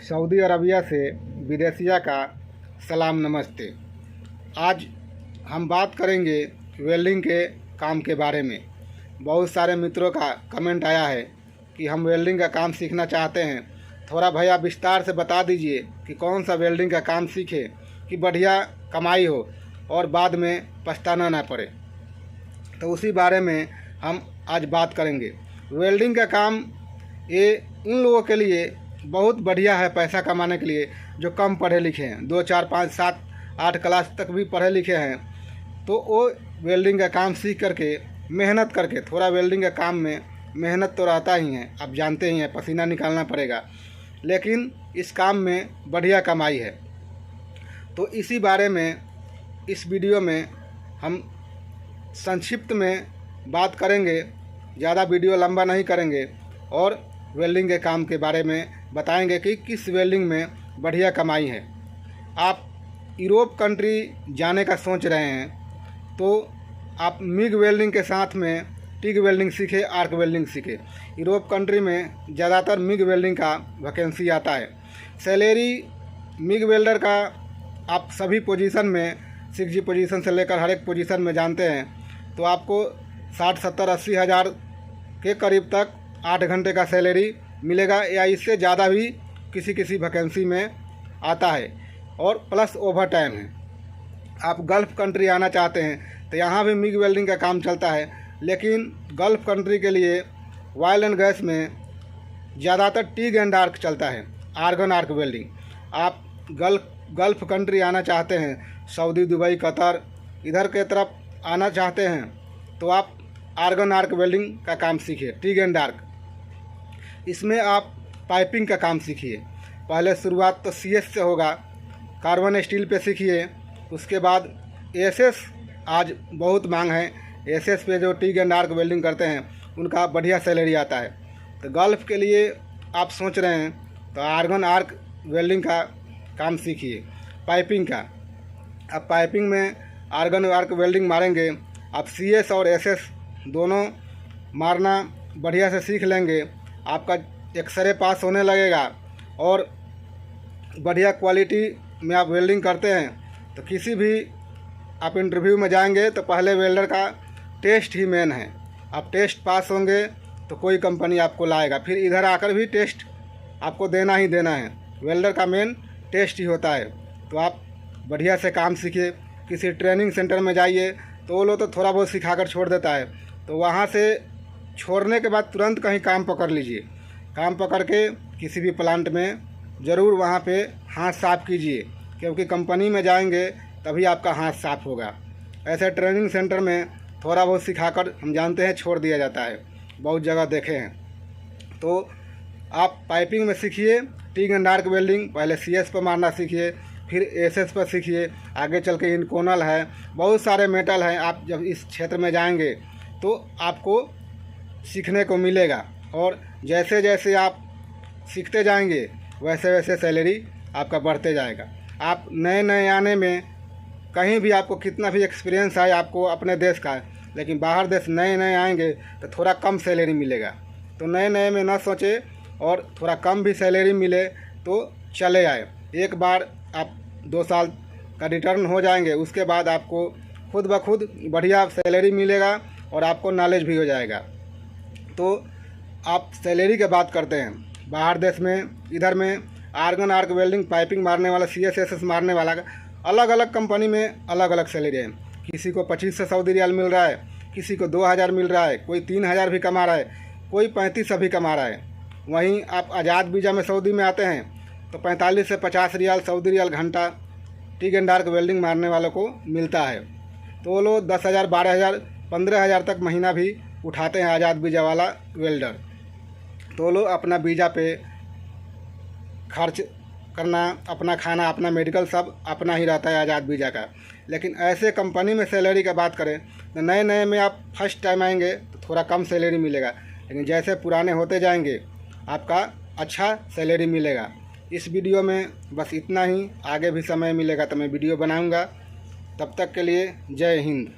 Saudi Arabia से विदेशिया का सलाम नमस्ते। आज हम बात करेंगे वेल्डिंग के काम के बारे में। बहुत सारे मित्रों का कमेंट आया है कि हम वेल्डिंग का काम सीखना चाहते हैं, थोड़ा भैया विस्तार से बता दीजिए कि कौन सा वेल्डिंग का काम सीखे कि बढ़िया कमाई हो और बाद में पछताना ना पड़े। तो उसी बारे में हम आज बात करेंगे। वेल्डिंग का काम ये उन लोगों के लिए बहुत बढ़िया है पैसा कमाने के लिए जो कम पढ़े लिखे हैं, 2, 4, 5, 7, 8 क्लास तक भी पढ़े लिखे हैं। तो वो वेल्डिंग का काम सीख करके मेहनत करके, थोड़ा वेल्डिंग का काम में मेहनत तो रहता ही है, आप जानते ही हैं, पसीना निकालना पड़ेगा, लेकिन इस काम में बढ़िया कमाई है। तो इसी बारे में इस वीडियो में हम संक्षिप्त में बात करेंगे, ज़्यादा वीडियो लंबा नहीं करेंगे और वेल्डिंग के काम के बारे में बताएंगे कि किस वेल्डिंग में बढ़िया कमाई है। आप यूरोप कंट्री जाने का सोच रहे हैं तो आप मिग वेल्डिंग के साथ में टिग वेल्डिंग सीखे, आर्क वेल्डिंग सीखे। यूरोप कंट्री में ज़्यादातर मिग वेल्डिंग का वैकेंसी आता है। सैलरी मिग वेल्डर का आप सभी पोजीशन में 6G पोजीशन से लेकर हर एक पोजीशन में जानते हैं तो आपको 60, 70, 80 हज़ार के करीब तक 8 घंटे का सैलरी मिलेगा या इससे ज़्यादा भी किसी किसी वैकेंसी में आता है और प्लस ओवर टाइम है। आप गल्फ़ कंट्री आना चाहते हैं तो यहाँ भी मिग वेल्डिंग का काम चलता है, लेकिन गल्फ़ कंट्री के लिए ऑयल एंड गैस में ज़्यादातर टिग एंड आर्क चलता है, आर्गन आर्क वेल्डिंग। आप गल्फ़ कंट्री आना चाहते हैं, सऊदी, दुबई, कतर इधर के तरफ आना चाहते हैं तो आप आर्गन आर्क वेल्डिंग का काम सीखिए, टिग एंड आर्क। इसमें आप पाइपिंग का काम सीखिए। पहले शुरुआत तो CS से होगा, कार्बन स्टील पे सीखिए, उसके बाद SS आज बहुत मांग है। SS पे जो टिग एंड आर्क वेल्डिंग करते हैं उनका बढ़िया सैलरी आता है। तो गल्फ़ के लिए आप सोच रहे हैं तो आर्गन आर्क वेल्डिंग का काम सीखिए, पाइपिंग का। अब पाइपिंग में आर्गन आर्क वेल्डिंग मारेंगे, आप CS और SS दोनों मारना बढ़िया से सीख लेंगे, आपका एक्सरे पास होने लगेगा और बढ़िया क्वालिटी में आप वेल्डिंग करते हैं तो किसी भी आप इंटरव्यू में जाएंगे तो पहले वेल्डर का टेस्ट ही मेन है। आप टेस्ट पास होंगे तो कोई कंपनी आपको लाएगा, फिर इधर आकर भी टेस्ट आपको देना ही देना है। वेल्डर का मेन टेस्ट ही होता है। तो आप बढ़िया से काम सीखिए। किसी ट्रेनिंग सेंटर में जाइए तो वो लोग तो थोड़ा बहुत सिखाकर छोड़ देता है, तो वहाँ से छोड़ने के बाद तुरंत कहीं काम पकड़ लीजिए। काम पकड़ के किसी भी प्लांट में ज़रूर वहाँ पे हाथ साफ़ कीजिए, क्योंकि कंपनी में जाएंगे तभी आपका हाथ साफ़ होगा। ऐसे ट्रेनिंग सेंटर में थोड़ा बहुत सिखाकर हम जानते हैं छोड़ दिया जाता है, बहुत जगह देखे हैं। तो आप पाइपिंग में सीखिए, टिग एंड आर्क वेल्डिंग पहले CS पर मारना सीखिए, फिर SS पर सीखिए, आगे चल के इनकोनल है, बहुत सारे मेटल हैं। आप जब इस क्षेत्र में जाएंगे तो आपको सीखने को मिलेगा और जैसे जैसे आप सीखते जाएंगे वैसे वैसे सैलरी आपका बढ़ते जाएगा। आप नए नए आने में कहीं भी आपको कितना भी एक्सपीरियंस आए आपको अपने देश का, लेकिन बाहर देश नए नए आएंगे तो थोड़ा कम सैलरी मिलेगा। तो नए नए में ना सोचे और थोड़ा कम भी सैलरी मिले तो चले आए। एक बार आप 2 साल का रिटर्न हो जाएंगे, उसके बाद आपको खुद ब खुद बढ़िया सैलरी मिलेगा और आपको नॉलेज भी हो जाएगा। तो आप सैलरी की बात करते हैं बाहर देश में, इधर में आर्गन आर्क वेल्डिंग पाइपिंग मारने वाला, CS SS मारने वाला अलग अलग कंपनी में अलग अलग सैलरी है। किसी को 2500 सऊदी रियाल मिल रहा है, किसी को 2000 मिल रहा है, कोई 3000 भी कमा रहा है, कोई 3500 भी कमा रहा है। वहीं आप आज़ाद वीज़ा में सऊदी में आते हैं तो 45 से 50 रियाल सऊदी रियाल घंटा टिग एंड आर्क वेल्डिंग मारने वालों को मिलता है। तो वो लोग 10,000, 12,000, 15,000 तक महीना भी उठाते हैं आज़ाद वीज़ा वाला वेल्डर। तो लोग अपना वीज़ा पे खर्च करना, अपना खाना, अपना मेडिकल सब अपना ही रहता है आज़ाद वीज़ा का। लेकिन ऐसे कंपनी में सैलरी का बात करें तो नए नए में आप फर्स्ट टाइम आएंगे तो थोड़ा कम सैलरी मिलेगा, लेकिन जैसे पुराने होते जाएंगे आपका अच्छा सैलरी मिलेगा। इस वीडियो में बस इतना ही, आगे भी समय मिलेगा तो मैं वीडियो बनाऊँगा। तब तक के लिए जय हिंद।